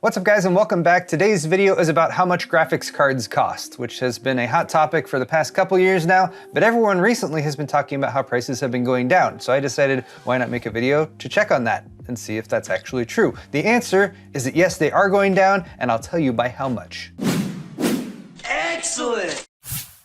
What's up guys and welcome back. Today's video is about how much graphics cards cost, which has been a hot topic for the past couple years now, but everyone recently has been talking about how prices have been going down. So I decided why not make a video to check on that and see if that's actually true. The answer is that yes, they are going down, and I'll tell you by how much. Excellent!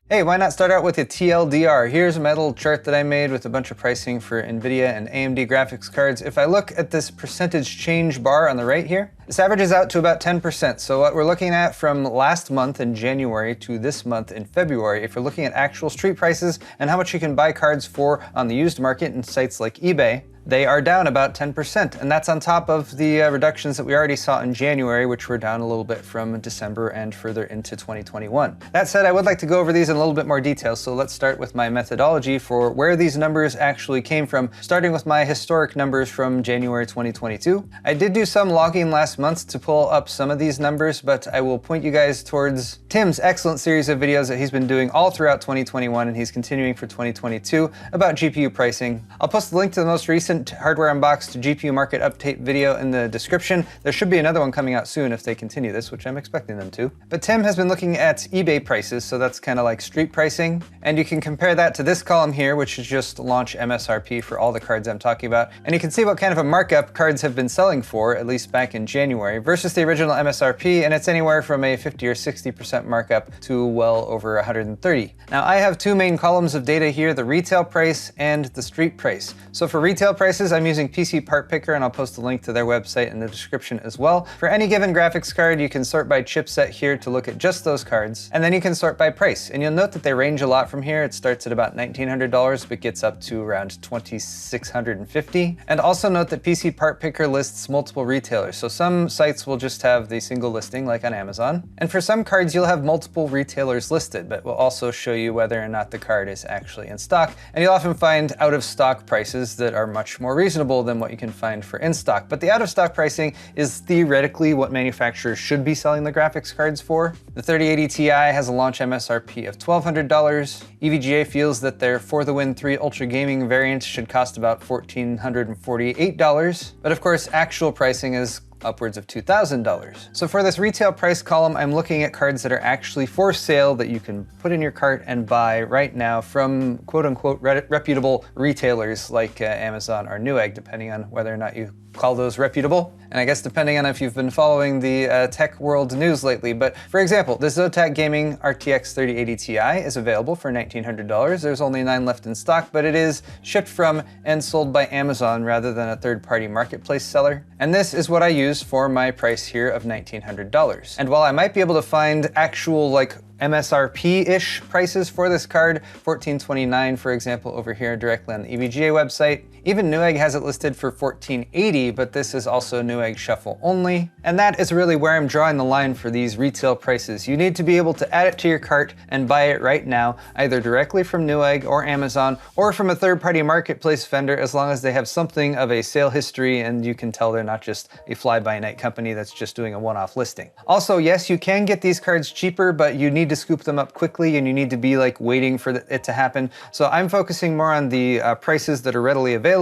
Hey, why not start out with a TLDR? Here's a little chart that I made with a bunch of pricing for NVIDIA and AMD graphics cards. If I look at this percentage change bar on the right here, this averages out to about 10%. So what we're looking at from last month in January to this month in February, if you're looking at actual street prices and how much you can buy cards for on the used market in sites like eBay, they are down about 10%, and that's on top of the reductions that we already saw in January, which were down a little bit from December and further into 2021. That said, I would like to go over these in a little bit more detail, so let's start with my methodology for where these numbers actually came from, starting with my historic numbers from January 2022. I did do some logging last month to pull up some of these numbers, but I will point you guys towards Tim's excellent series of videos that he's been doing all throughout 2021, and he's continuing for 2022 about GPU pricing. I'll post the link to the most recent Hardware Unboxed GPU Market Update video in the description. There should be another one coming out soon if they continue this, which I'm expecting them to. But Tim has been looking at eBay prices, so that's kind of like street pricing. And you can compare that to this column here, which is just launch MSRP for all the cards I'm talking about. And you can see what kind of a markup cards have been selling for, at least back in January, versus the original MSRP, and it's anywhere from a 50 or 60% markup to well over 130. Now I have two main columns of data here, the retail price and the street price. So for retail prices, I'm using PC Part Picker, and I'll post a link to their website in the description as well. For any given graphics card, you can sort by chipset here to look at just those cards, and then you can sort by price. And you'll note that they range a lot from here. It starts at about $1,900, but gets up to around $2,650. And also note that PC Part Picker lists multiple retailers. So some sites will just have the single listing, like on Amazon. And for some cards, you'll have multiple retailers listed, but we'll also show you whether or not the card is actually in stock. And you'll often find out of stock prices that are much more reasonable than what you can find for in stock. But the out of stock pricing is theoretically what manufacturers should be selling the graphics cards for. The 3080 Ti has a launch MSRP of $1,200. EVGA feels that their For the Win 3 Ultra Gaming variant should cost about $1,448. But of course, actual pricing is upwards of $2,000. So for this retail price column, I'm looking at cards that are actually for sale that you can put in your cart and buy right now from quote-unquote reputable retailers like Amazon or Newegg, depending on whether or not you call those reputable. And I guess depending on if you've been following the tech world news lately. But for example, the Zotac Gaming RTX 3080 Ti is available for $1,900. There's only 9 left in stock, but it is shipped from and sold by Amazon rather than a third-party marketplace seller. And this is what I use for my price here of $1,900. And while I might be able to find actual MSRP-ish prices for this card, $1,429 for example over here directly on the EVGA website. Even Newegg has it listed for $1,480, but this is also Newegg Shuffle only. And that is really where I'm drawing the line for these retail prices. You need to be able to add it to your cart and buy it right now, either directly from Newegg or Amazon, or from a third-party marketplace vendor, as long as they have something of a sale history and you can tell they're not just a fly-by-night company that's just doing a one-off listing. Also, yes, you can get these cards cheaper, but you need to scoop them up quickly and you need to be waiting for it to happen. So I'm focusing more on the prices that are readily available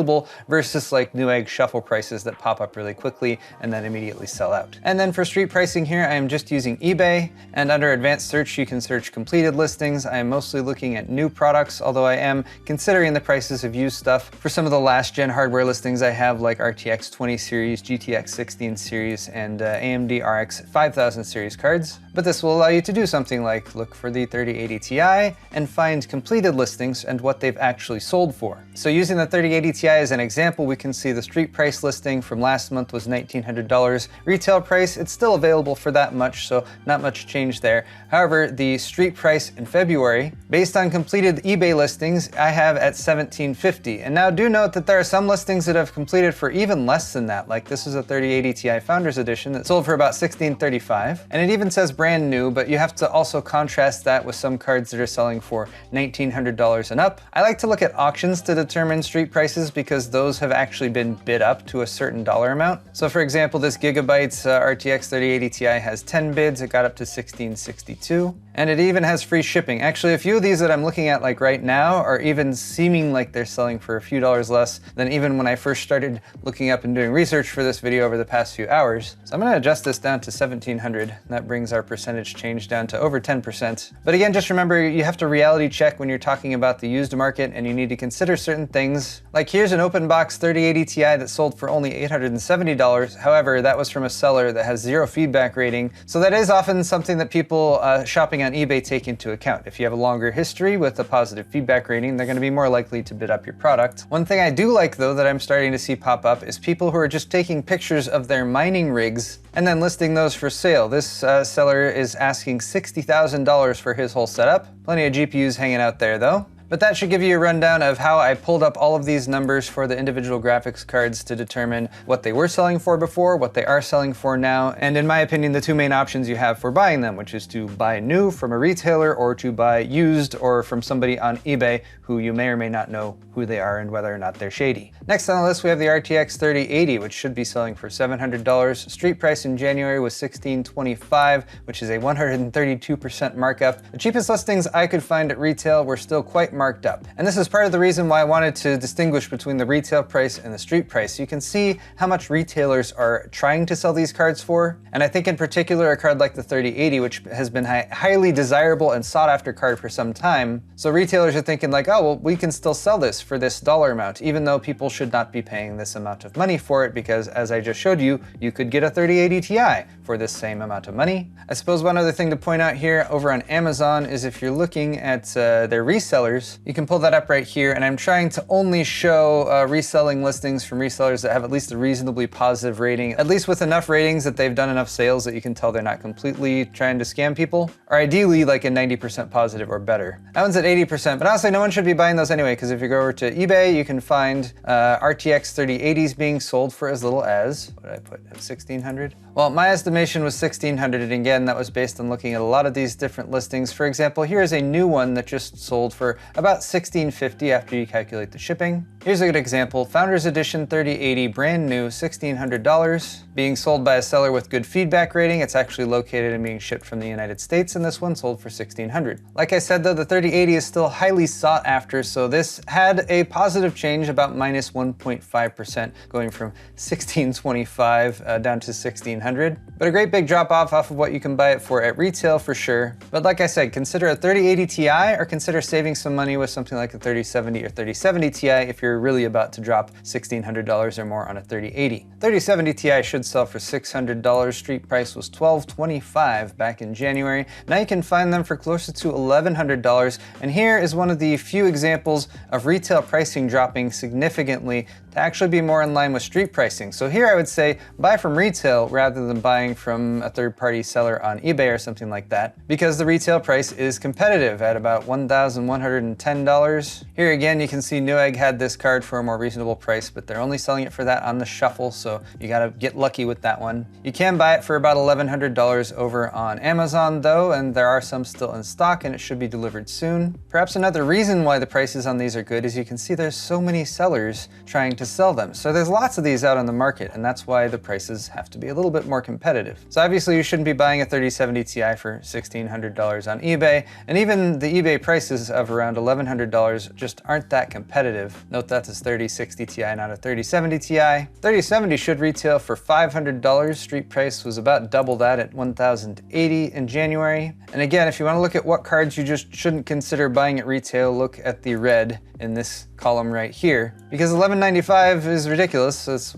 versus Newegg Shuffle prices that pop up really quickly and then immediately sell out. And then for street pricing here, I am just using eBay, and under advanced search, you can search completed listings. I am mostly looking at new products, although I am considering the prices of used stuff. For some of the last gen hardware listings I have, like RTX 20 series, GTX 16 series, and AMD RX 5000 series cards. But this will allow you to do something like look for the 3080 Ti and find completed listings and what they've actually sold for. So using the 3080 Ti as an example, we can see the street price listing from last month was $1,900. Retail price, it's still available for that much, so not much change there. However, the street price in February, based on completed eBay listings, I have at $1,750. And now do note that there are some listings that have completed for even less than that. Like this is a 3080 Ti Founders Edition that sold for about $1,635. And it even says brand new, but you have to also contrast that with some cards that are selling for $1,900 and up. I like to look at auctions to determine street prices because those have actually been bid up to a certain dollar amount. So for example, this Gigabytes RTX 3080 Ti has 10 bids. It got up to $1,662. And it even has free shipping. Actually, a few of these that I'm looking at like right now are even seeming like they're selling for a few dollars less than even when I first started looking up and doing research for this video over the past few hours. So I'm gonna adjust this down to 1700. That brings our percentage change down to over 10%. But again, just remember, you have to reality check when you're talking about the used market, and you need to consider certain things. Like here's an open box 3080 Ti that sold for only $870. However, that was from a seller that has 0 feedback rating. So that is often something that people shopping on eBay take into account. If you have a longer history with a positive feedback rating, they're gonna be more likely to bid up your product. One thing I do like though that I'm starting to see pop up is people who are just taking pictures of their mining rigs and then listing those for sale. This seller is asking $60,000 for his whole setup. Plenty of GPUs hanging out there though. But that should give you a rundown of how I pulled up all of these numbers for the individual graphics cards to determine what they were selling for before, what they are selling for now, and in my opinion, the two main options you have for buying them, which is to buy new from a retailer or to buy used or from somebody on eBay who you may or may not know who they are and whether or not they're shady. Next on the list, we have the RTX 3080, which should be selling for $700. Street price in January was $1,625, which is a 132% markup. The cheapest listings I could find at retail were still quite marked up. And this is part of the reason why I wanted to distinguish between the retail price and the street price. You can see how much retailers are trying to sell these cards for. And I think in particular, a card like the 3080, which has been highly desirable and sought after card for some time. So retailers are thinking like, oh, well, we can still sell this for this dollar amount, even though people should not be paying this amount of money for it, because as I just showed you, you could get a 3080 Ti for this same amount of money. I suppose one other thing to point out here over on Amazon is if you're looking at their resellers, you can pull that up right here, and I'm trying to only show reselling listings from resellers that have at least a reasonably positive rating, at least with enough ratings that they've done enough sales that you can tell they're not completely trying to scam people, or ideally like a 90% positive or better. That one's at 80%, but honestly no one should be buying those anyway, because if you go over to eBay, you can find RTX 3080s being sold for as little as, what did I put, at 1600? Well, my estimation was 1600, and again, that was based on looking at a lot of these different listings. For example, here's a new one that just sold for about $1,650 after you calculate the shipping. Here's a good example, Founders Edition 3080, brand new, $1,600, being sold by a seller with good feedback rating. It's actually located and being shipped from the United States, and this one sold for $1,600. Like I said though, the 3080 is still highly sought after, so this had a positive change, about minus 1.5%, going from $1,625 down to $1,600. But a great big drop off of what you can buy it for at retail for sure. But like I said, consider a 3080 Ti or consider saving some money with something like a 3070 or 3070 Ti if you're really about to drop $1,600 or more on a 3080. 3070 Ti should sell for $600. Street price was $1,225 back in January. Now you can find them for closer to $1,100. And here is one of the few examples of retail pricing dropping significantly to actually be more in line with street pricing. So here I would say buy from retail rather than buying from a third-party seller on eBay or something like that, because the retail price is competitive at about $1,110. Here again, you can see Newegg had this card for a more reasonable price, but they're only selling it for that on the shuffle, so you gotta get lucky with that one. You can buy it for about $1,100 over on Amazon though, and there are some still in stock and it should be delivered soon. Perhaps another reason why the prices on these are good is you can see there's so many sellers trying to sell them. So there's lots of these out on the market, and that's why the prices have to be a little bit more competitive. So obviously you shouldn't be buying a 3070 Ti for $1,600 on eBay, and even the eBay prices of around $1,100 just aren't that competitive. Note that's a 3060 Ti, not a 3070 Ti. 3070 should retail for $500. Street price was about double that at $1,080 in January. And again, if you want to look at what cards you just shouldn't consider buying at retail, look at the red in this column right here, because $1,195 is ridiculous.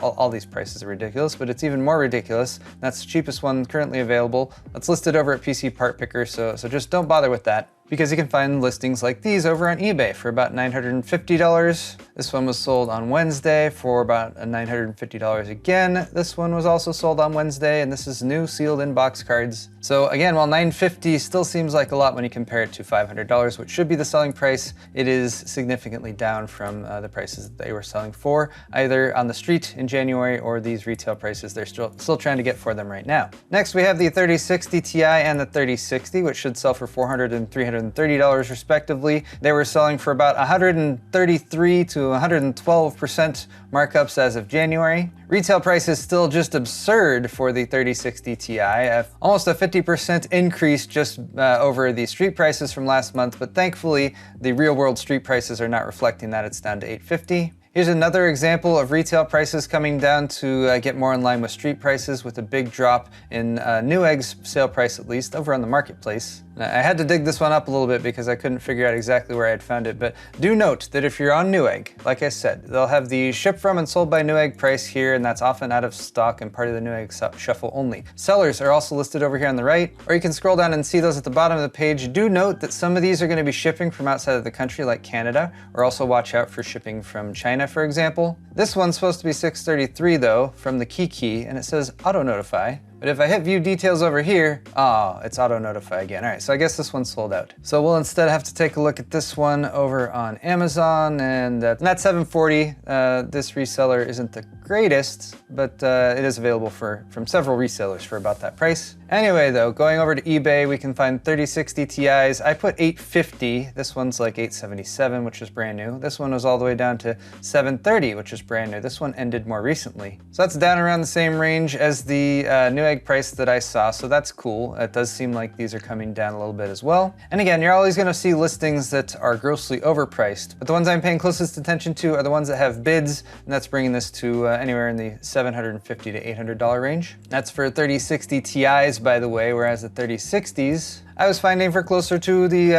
All these prices are ridiculous, but it's even more ridiculous. That's the cheapest one currently available. That's listed over at PC Part Picker, so just don't bother with that, because you can find listings like these over on eBay for about $950. This one was sold on Wednesday for about $950 again. This one was also sold on Wednesday, and this is new sealed in-box cards. So again, while $950 still seems like a lot when you compare it to $500, which should be the selling price, it is significantly down from the prices that they were selling for, either on the street in January or these retail prices they're still trying to get for them right now. Next, we have the 3060 Ti and the 3060, which should sell for $400 and $300 $330 respectively. They were selling for about 133 to 112% markups as of January. Retail price is still just absurd for the 3060 Ti, almost a 50% increase just over the street prices from last month, but thankfully the real world street prices are not reflecting that. It's down to $850. Here's another example of retail prices coming down to get more in line with street prices, with a big drop in Newegg's sale price, at least, over on the marketplace. Now, I had to dig this one up a little bit because I couldn't figure out exactly where I had found it, but do note that if you're on Newegg, like I said, they'll have the ship from and sold by Newegg price here, and that's often out of stock and part of the Newegg shuffle only. Sellers are also listed over here on the right, or you can scroll down and see those at the bottom of the page. Do note that some of these are going to be shipping from outside of the country, like Canada, or also watch out for shipping from China, for example. This one's supposed to be $633 though, from the Kiki, and it says auto notify. But if I hit view details over here, oh, it's auto notify again. All right, so I guess this one's sold out. So we'll instead have to take a look at this one over on Amazon, and that's $740. This reseller isn't the greatest, but it is available from several resellers for about that price. Anyway though, going over to eBay, we can find 3060 Ti's. I put $850. This one's like $877, which is brand new. This one was all the way down to $730, which is brand new. This one ended more recently. So that's down around the same range as the Newegg price that I saw, so that's cool. It does seem like these are coming down a little bit as well. And again, you're always gonna see listings that are grossly overpriced, but the ones I'm paying closest attention to are the ones that have bids, and that's bringing this to anywhere in the $750 to $800 range. That's for 3060 Ti's, by the way, whereas the 3060s, I was finding for closer to the,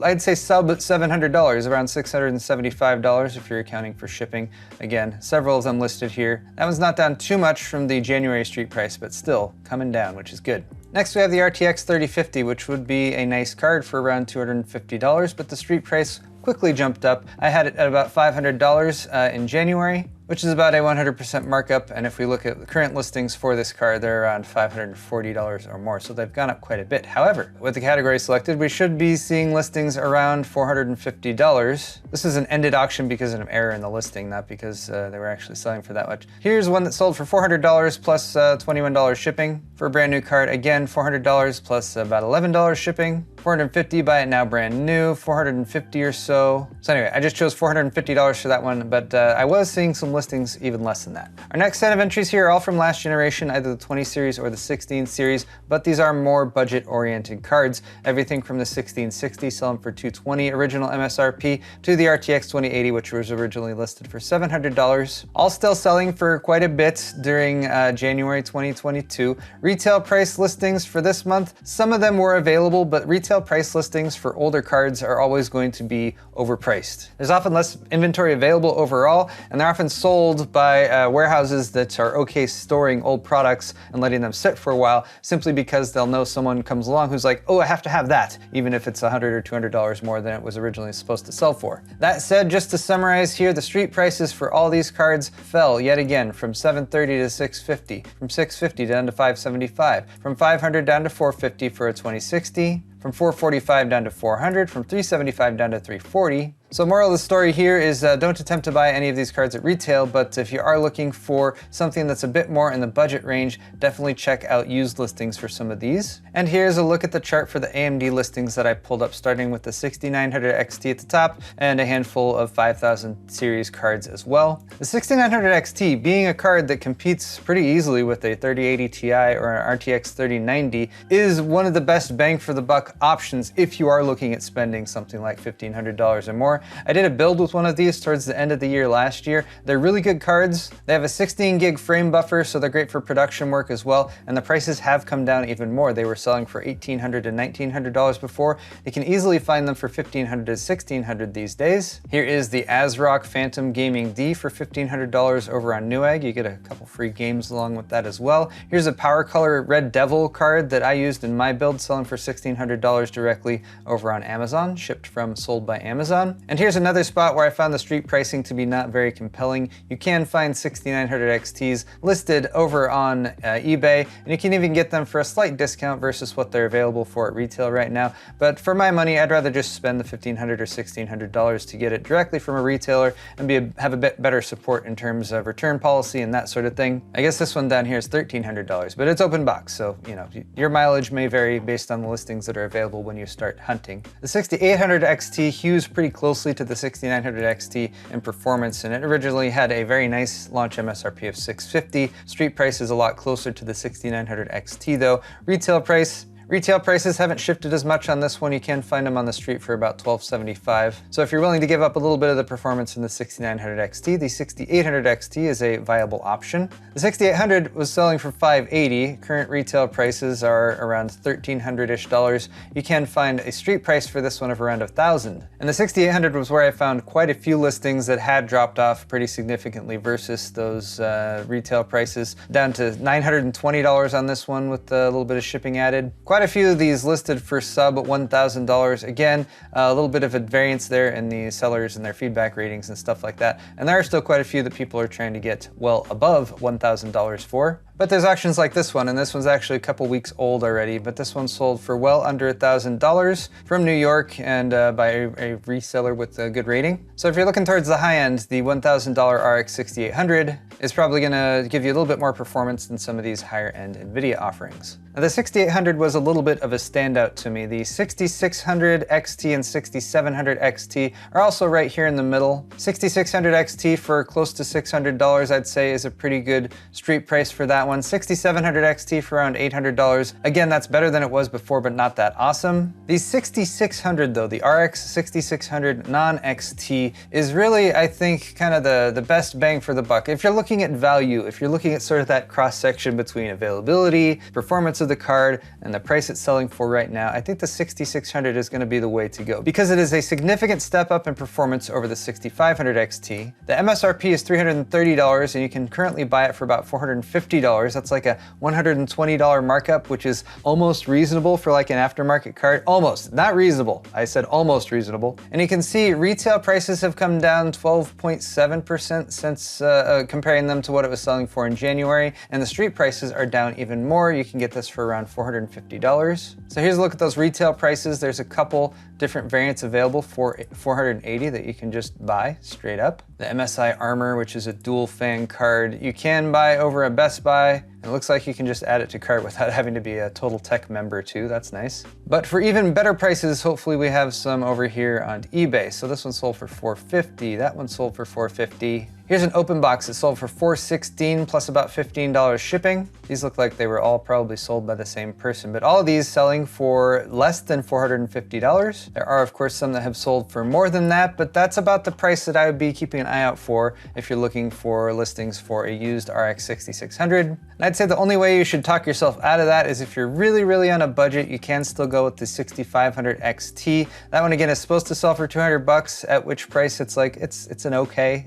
I'd say sub $700, around $675 if you're accounting for shipping. Again, several of them listed here. That one's not down too much from the January street price, but still coming down, which is good. Next we have the RTX 3050, which would be a nice card for around $250, but the street price quickly jumped up. I had it at about $500 in January, which is about a 100% markup, and if we look at the current listings for this card, they're around $540 or more, so they've gone up quite a bit. However, with the category selected, we should be seeing listings around $450. This is an ended auction because of an error in the listing, not because they were actually selling for that much. Here's one that sold for $400 plus $21 shipping for a brand new card. Again, $400 plus about $11 shipping. $450, buy it now brand new, $450 or so. So anyway, I just chose $450 for that one, but I was seeing some listings even less than that. Our next set of entries here are all from last generation, either the 20 series or the 16 series, but these are more budget-oriented cards. Everything from the 1660 selling for $220 original MSRP to the RTX 2080, which was originally listed for $700. All still selling for quite a bit during January 2022. Retail price listings for this month, some of them were available, but retail price listings for older cards are always going to be overpriced. There's often less inventory available overall, and they're often sold by warehouses that are okay storing old products and letting them sit for a while, simply because they'll know someone comes along who's like, oh, I have to have that, even if it's $100 or $200 more than it was originally supposed to sell for. That said, just to summarize here, the street prices for all these cards fell yet again from $730 to $650, from $650 down to $575, from $500 down to $450 for a 2060, from $445 down to $400, from $375 down to $340. So moral of the story here is don't attempt to buy any of these cards at retail, but if you are looking for something that's a bit more in the budget range, definitely check out used listings for some of these. And here's a look at the chart for the AMD listings that I pulled up, starting with the 6900 XT at the top and a handful of 5000 series cards as well. The 6900 XT, being a card that competes pretty easily with a 3080 Ti or an RTX 3090, is one of the best bang for the buck options if you are looking at spending something like $1,500 or more. I did a build with one of these towards the end of the year last year. They're really good cards. They have a 16 gig frame buffer, so they're great for production work as well, and the prices have come down even more. They were selling for $1,800 to $1,900 before. You can easily find them for $1,500 to $1,600 these days. Here is the ASRock Phantom Gaming D for $1,500 over on Newegg. You get a couple free games along with that as well. Here's a Power Color Red Devil card that I used in my build, selling for $1,600 directly over on Amazon, shipped from Sold by Amazon. And here's another spot where I found the street pricing to be not very compelling. You can find 6900 XTs listed over on eBay, and you can even get them for a slight discount versus what they're available for at retail right now. But for my money, I'd rather just spend the $1,500 or $1,600 to get it directly from a retailer and have a bit better support in terms of return policy and that sort of thing. I guess this one down here is $1,300, but it's open box, so you know, your mileage may vary based on the listings that are available when you start hunting. The 6800 XT hews pretty closely to the 6900 XT in performance, and it originally had a very nice launch MSRP of $650. Street price is a lot closer to the 6900 XT though. Retail prices haven't shifted as much on this one. You can find them on the street for about $1,275. So if you're willing to give up a little bit of the performance in the 6900 XT, the 6800 XT is a viable option. The 6800 was selling for $580. Current retail prices are around $1,300-ish. You can find a street price for this one of around $1,000. And the 6800 was where I found quite a few listings that had dropped off pretty significantly versus those retail prices, down to $920 on this one with a little bit of shipping added. Quite a few of these listed for sub $1,000. Again, a little bit of a variance there in the sellers and their feedback ratings and stuff like that. And there are still quite a few that people are trying to get well above $1,000 for. But there's auctions like this one, and this one's actually a couple weeks old already, but this one sold for well under $1,000 from New York and by a reseller with a good rating. So if you're looking towards the high end, the $1,000 RX 6800 is probably gonna give you a little bit more performance than some of these higher end NVIDIA offerings. Now the 6800 was a little bit of a standout to me. The 6600 XT and 6700 XT are also right here in the middle. 6600 XT for close to $600, I'd say, is a pretty good street price for that one. 6700 XT for around $800. Again, that's better than it was before, but not that awesome. The 6600 though, the RX 6600 non-XT is really, I think, kind of the best bang for the buck. If you're looking at value, if you're looking at sort of that cross-section between availability, performance of the card, and the price it's selling for right now, I think the 6600 is gonna be the way to go because it is a significant step up in performance over the 6500 XT. The MSRP is $330 and you can currently buy it for about $450. That's like a $120 markup, which is almost reasonable for like an aftermarket card. Almost, not reasonable. I said almost reasonable. And you can see retail prices have come down 12.7% since comparing them to what it was selling for in January. And the street prices are down even more. You can get this for around $450. So here's a look at those retail prices. There's a couple different variants available for $480 that you can just buy straight up. The MSI Armor, which is a dual fan card, you can buy over at Best Buy. And it looks like you can just add it to cart without having to be a Total Tech member too. That's nice. But for even better prices, hopefully we have some over here on eBay. So this one sold for $450. That one sold for $450. Here's an open box that sold for $416 plus about $15 shipping. These look like they were all probably sold by the same person, but all of these selling for less than $450. There are of course some that have sold for more than that, but that's about the price that I would be keeping an eye out for if you're looking for listings for a used RX 6600. And I'd say the only way you should talk yourself out of that is if you're really on a budget, you can still go with the 6500 XT. That one again is supposed to sell for $200, at which price it's like, it's an okay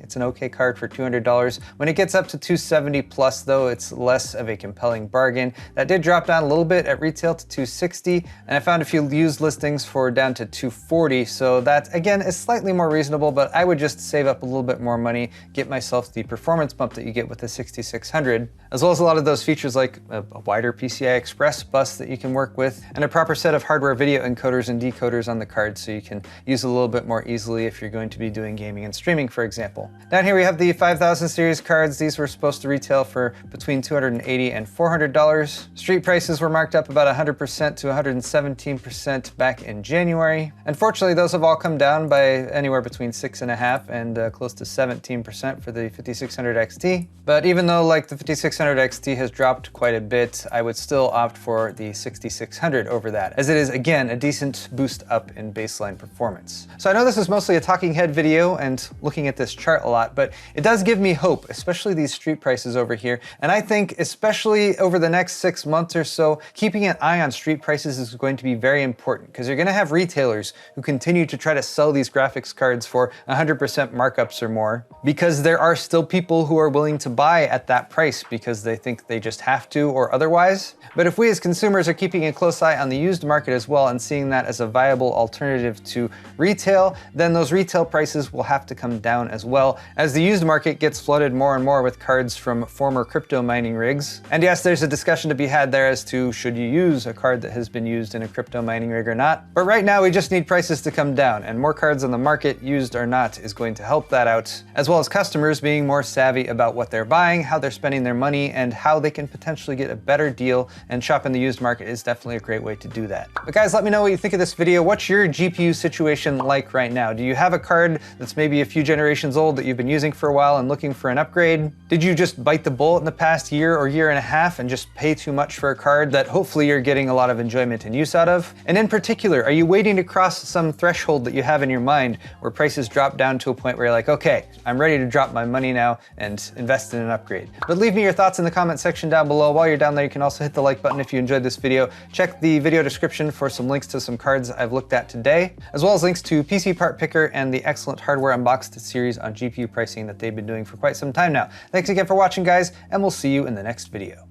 card for $200. When it gets up to $270 plus though, it's less of a compelling bargain. That did drop down a little bit at retail to $260, and I found a few used listings for down to $240, so that again is slightly more reasonable, but I would just save up a little bit more money, get myself the performance bump that you get with the 6600, as well as a lot of those features like a wider PCI Express bus that you can work with, and a proper set of hardware video encoders and decoders on the card so you can use it a little bit more easily if you're going to be doing gaming and streaming, for example. Down here we have the 5000 series cards. These were supposed to retail for between $280 and $400. Street prices were marked up about 100% to 117% back in January. Unfortunately, those have all come down by anywhere between 6.5% and close to 17% for the 5600 XT. But even though like the 5600 XT has dropped quite a bit, I would still opt for the 6600 over that, as it is again a decent boost up in baseline performance. So I know this is mostly a talking head video and looking at this chart a lot, but it does give me hope, especially these street prices over here. And I think especially over the next 6 months or so, keeping an eye on street prices is going to be very important because you're going to have retailers who continue to try to sell these graphics cards for 100% markups or more, because there are still people who are willing to buy at that price because they think they just have to or otherwise. But if we as consumers are keeping a close eye on the used market as well and seeing that as a viable alternative to retail, then those retail prices will have to come down as well, as the used market gets flooded more and more with cards from former crypto mining rigs. And yes, there's a discussion to be had there as to should you use a card that has been used in a crypto mining rig or not. But right now we just need prices to come down, and more cards on the market, used or not, is going to help that out, as well as customers being more savvy about what they're buying, how they're spending their money, and how they can potentially get a better deal, and shop in the used market is definitely a great way to do that. But guys, let me know what you think of this video. What's your GPU situation like right now? Do you have a card that's maybe a few generations old that you've been using for a while and looking for an upgrade? Did you just bite the bullet in the past year or year and a half and just pay too much for a card that hopefully you're getting a lot of enjoyment and use out of? And in particular, are you waiting to cross some threshold that you have in your mind where prices drop down to a point where you're like, okay, I'm ready to drop my money now and invest in an upgrade? But leave me your thoughts in the comment section down below. While you're down there, you can also hit the like button if you enjoyed this video. Check the video description for some links to some cards I've looked at today, as well as links to PC Part Picker and the excellent Hardware Unboxed series on GPU pricing that they've been doing for quite some time now. Thanks again for watching, guys, and we'll see you in the next video.